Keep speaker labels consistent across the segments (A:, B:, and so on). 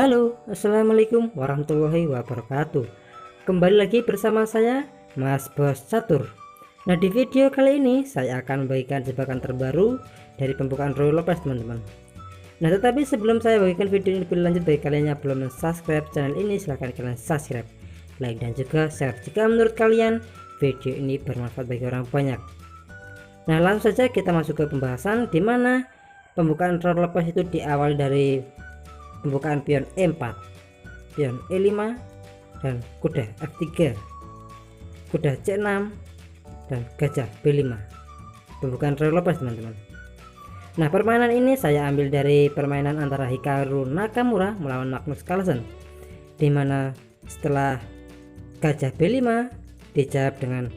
A: Halo, assalamualaikum warahmatullahi wabarakatuh. Kembali lagi bersama saya, Mas Bos Catur. Nah, di video kali ini saya akan membagikan jebakan terbaru dari pembukaan Royal Lopez, teman-teman. Nah, tetapi sebelum saya bagikan video ini lebih lanjut, bagi kalian yang belum subscribe channel ini, silahkan kalian subscribe, like, dan juga share jika menurut kalian video ini bermanfaat bagi orang banyak. Nah, langsung saja kita masuk ke pembahasan, di mana pembukaan Royal Lopez itu diawali dari pembukaan pion E4, pion E5, dan kuda F3, kuda C6, dan gajah B5. Pembukaan Royal Lopez, teman-teman. Nah, permainan ini saya ambil dari permainan antara Hikaru Nakamura melawan Magnus Carlsen, dimana setelah gajah B5 dijawab dengan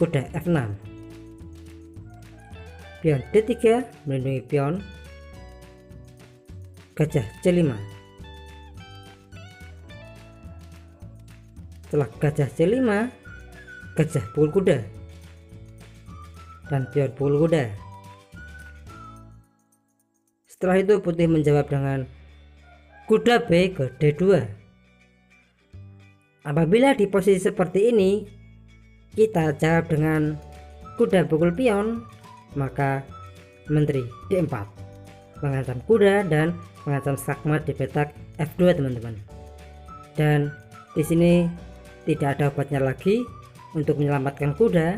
A: kuda F6, pion D3 melindungi pion gajah C5. Setelah gajah C5, gajah pukul kuda dan pion pukul kuda. Setelah itu putih menjawab dengan kuda B ke D2. Apabila di posisi seperti ini kita jawab dengan kuda pukul pion, maka menteri D4 mengancam kuda dan mengancam skakmat di petak F2, teman-teman. Dan di sini tidak ada obatnya lagi untuk menyelamatkan kuda,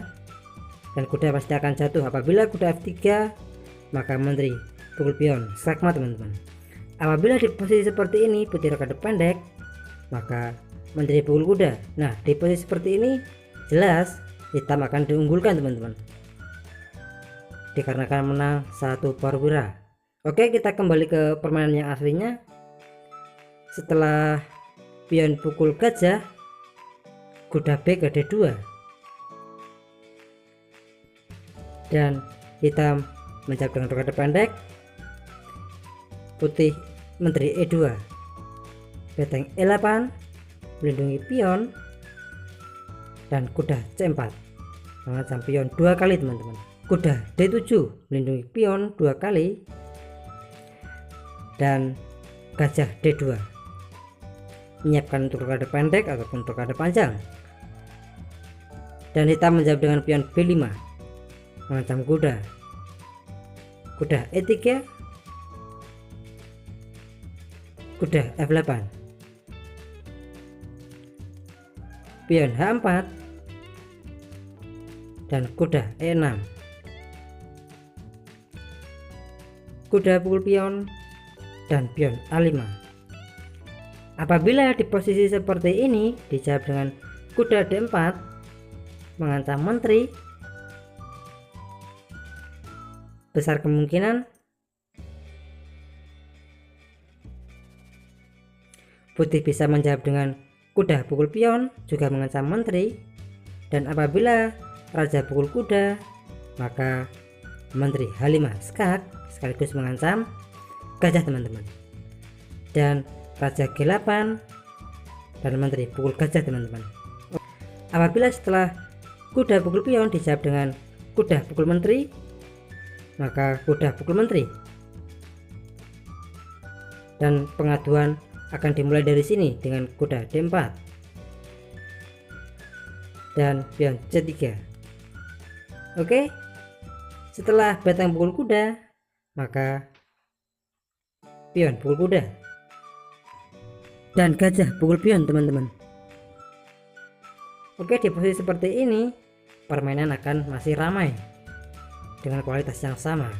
A: dan kuda pasti akan jatuh. Apabila kuda F3, maka menteri pukul pion skakmat, teman-teman. Apabila di posisi seperti ini putih rokade pendek, maka menteri pukul kuda. Nah, di posisi seperti ini jelas hitam akan diunggulkan, teman-teman, dikarenakan menang satu perwira. Oke, kita kembali ke permainan yang aslinya. Setelah pion pukul gajah, kuda B ke D2, dan hitam menjawab dengan rokade pendek. Putih menteri E2, beteng E8 melindungi pion, dan kuda C4 mengancam pion 2 kali, teman-teman. Kuda D7 melindungi pion 2 kali, dan gajah D2 menyiapkan untuk rokade pendek ataupun rokade panjang, dan hitam menjawab dengan pion B5 mengancam kuda. Kuda E3, kuda F8, pion H4, dan kuda E6. Kuda pukul pion dan pion A5. Apabila di posisi seperti ini dijawab dengan kuda D4 mengancam menteri, besar kemungkinan putih bisa menjawab dengan kuda pukul pion juga mengancam menteri, dan apabila raja pukul kuda, maka menteri H5 skak sekaligus mengancam gajah, teman-teman, dan raja G8 dan menteri pukul gajah, teman-teman. Apabila setelah kuda pukul pion dijawab dengan kuda pukul menteri, maka kuda pukul menteri, dan pengaduan akan dimulai dari sini dengan kuda D4 dan pion C3. Oke, setelah beteng pukul kuda, maka pion pukul kuda dan gajah pukul pion, teman-teman. Oke, di posisi seperti ini permainan akan masih ramai dengan kualitas yang sama.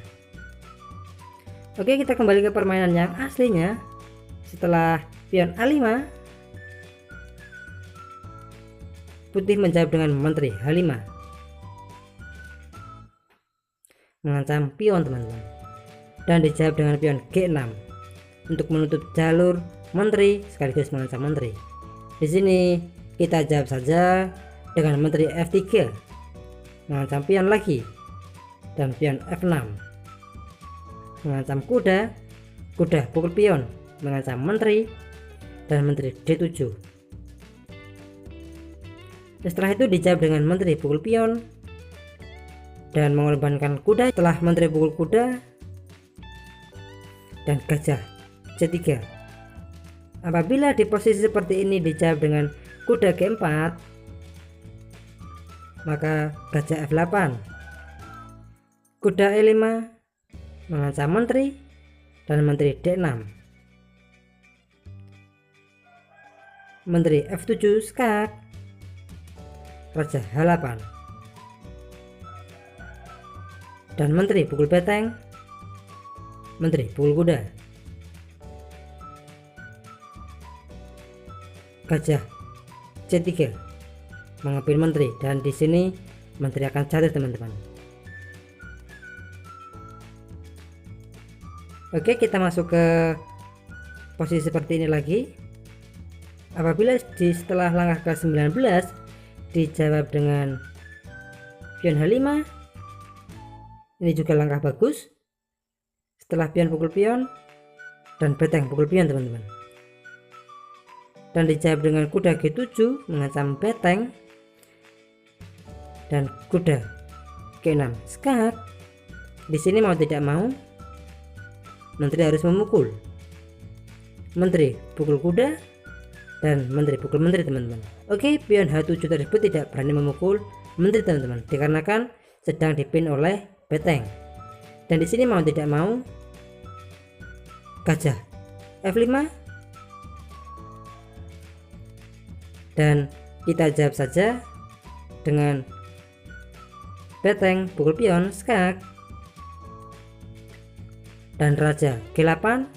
A: Oke, kita kembali ke permainan yang aslinya. Setelah pion A5, putih menjawab dengan menteri H5 mengancam pion, teman-teman, dan dijawab dengan pion G6 untuk menutup jalur menteri sekaligus mengancam menteri. Di sini kita jawab saja dengan menteri F3 mengancam pion lagi, dan pion F6 mengancam kuda, kuda pukul pion mengancam menteri, dan menteri D7. Setelah itu dijawab dengan menteri pukul pion dan mengorbankan kuda. Setelah menteri pukul kuda dan gajah C3 Apabila di posisi seperti ini dijawab dengan kuda G4, maka gajah F8, kuda E5 mengancam menteri, dan menteri D6, menteri F7 skak, raja H8, dan menteri pukul beteng, menteri pukul kuda, gajah C3 mengambil menteri, dan di sini menteri akan jatuh teman-teman. Oke, kita masuk ke posisi seperti ini lagi. Apabila setelah langkah ke-19 dijawab dengan pion H5, ini juga langkah bagus. Setelah pion pukul pion dan beteng pukul pion teman-teman, dan dijawab dengan kuda G7 mengancam beteng, dan kuda G6 skak. Di sini mau tidak mau menteri harus memukul, menteri pukul kuda dan menteri pukul menteri teman-teman. Oke, pion H7 tersebut tidak berani memukul menteri teman-teman, dikarenakan sedang dipin oleh beteng. Dan di sini mau tidak mau gajah F5, dan kita jawab saja dengan beteng pukul pion skak, dan raja G8,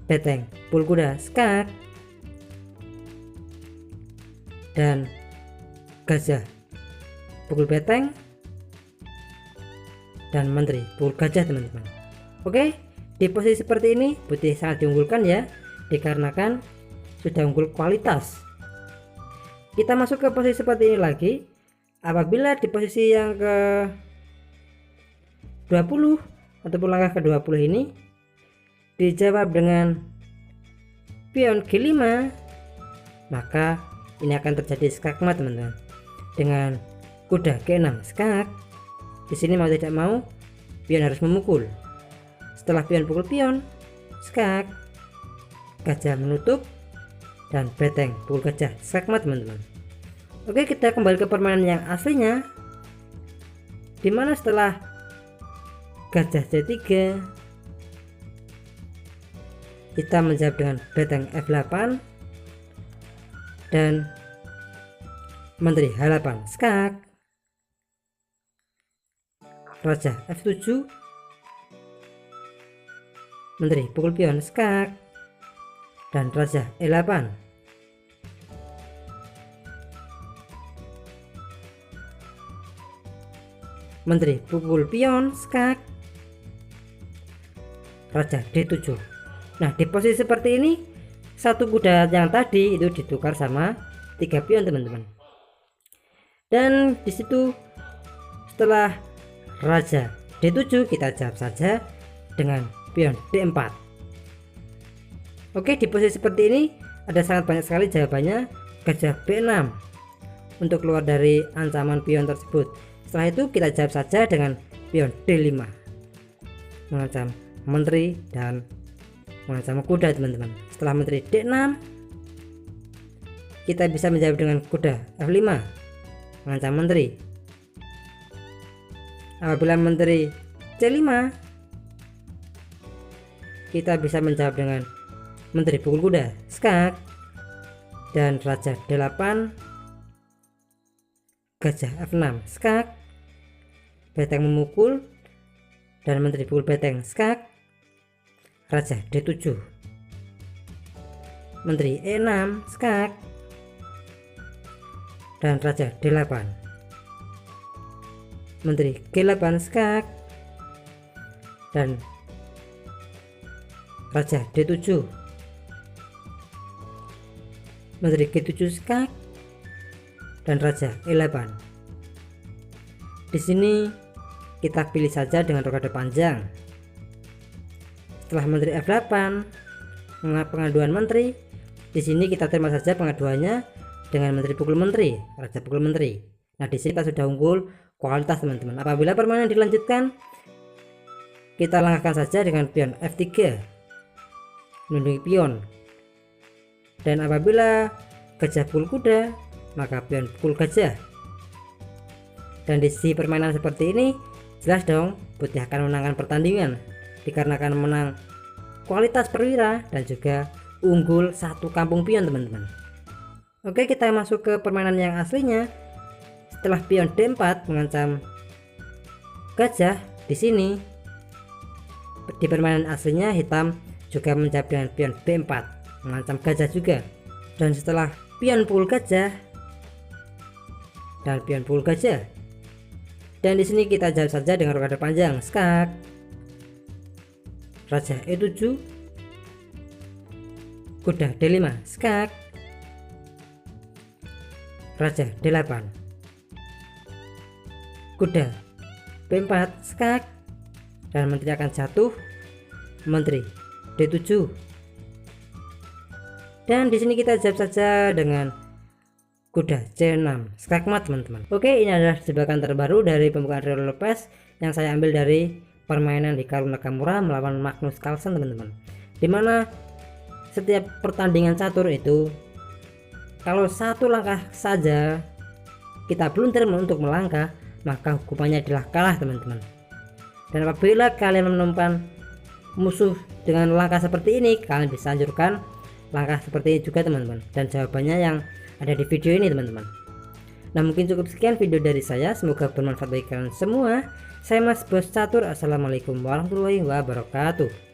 A: beteng pukul kuda skak, dan gajah pukul beteng, dan menteri pukul gajah teman-teman. Oke, di posisi seperti ini putih sangat diunggulkan ya, dikarenakan sudah unggul kualitas. Kita masuk ke posisi seperti ini lagi. Apabila di posisi yang ke 20 ataupun langkah ke 20 ini dijawab dengan pion G5, maka ini akan terjadi skakmat teman-teman, dengan kuda G6 skak. Di sini mau tidak mau pion harus memukul. Setelah pion pukul pion skak, gajah menutup, dan beteng pukul gajah skakmat teman-teman. Oke, kita kembali ke permainan yang aslinya, dimana setelah gajah C3 kita menjawab dengan beteng F8 dan menteri H8 skak, raja F7, menteri pukul pion skak, dan raja E8. Menteri pukul pion skak, raja D7. Nah, di posisi seperti ini satu kuda yang tadi itu ditukar sama 3 pion teman-teman. Dan disitu setelah raja D7 kita jawab saja dengan pion D4. Oke, di posisi seperti ini ada sangat banyak sekali jawabannya. Gajah B6 untuk keluar dari ancaman pion tersebut. Setelah itu kita jawab saja dengan pion D5 mengancam menteri dan mengancam kuda teman-teman. Setelah menteri D6 kita bisa menjawab dengan kuda F5 mengancam menteri. Apabila menteri C5 kita bisa menjawab dengan menteri pukul kuda skak, dan raja D8, gajah F6 skak, beteng memukul, dan menteri pukul beteng skak, raja D7, menteri E6 skak, dan raja D8, menteri G8 skak, dan raja D7, menteri G7 skak, dan raja E8. Di sini kita pilih saja dengan rokade panjang. Setelah menteri F8 pengaduan menteri, di sini kita terima saja pengaduannya dengan menteri pukul menteri, raja pukul menteri. Nah, di sini kita sudah unggul kualitas teman-teman. Apabila permainan dilanjutkan, kita langkahkan saja dengan pion F3 melindungi pion. Dan apabila gajah pukul kuda, maka pion pukul gajah. Dan di sisi permainan seperti ini, jelas dong putih akan memenangkan pertandingan dikarenakan menang kualitas perwira dan juga unggul satu kampung pion, teman-teman. Oke, kita masuk ke permainan yang aslinya. Setelah pion D4 mengancam gajah, di sini di permainan aslinya hitam juga menjawab dengan pion B4 mengancam gajah juga. Dan setelah pion pukul gajah dan pion pukul gajah, dan di sini kita jawab saja dengan rokade panjang skak, raja E7, kuda D5 skak, raja D8, kuda B4 skak, dan menteri akan jatuh, menteri D7. Dan di sini kita jawab saja dengan kuda C6 skakmat, teman-teman. Oke, ini adalah jebakan terbaru dari pembukaan Rio Lopez yang saya ambil dari permainan Hikaru Nakamura melawan Magnus Carlsen, teman-teman. Dimana setiap pertandingan catur itu, kalau satu langkah saja kita blunder untuk melangkah, maka hukumannya adalah kalah, teman-teman. Dan apabila kalian menemukan musuh dengan langkah seperti ini, kalian bisa anjurkan langkah seperti ini juga, teman-teman. Dan jawabannya yang ada di video ini, teman-teman. Nah, mungkin cukup sekian video dari saya, semoga bermanfaat bagi kalian semua. Saya Mas Bos Catur, assalamualaikum warahmatullahi wabarakatuh.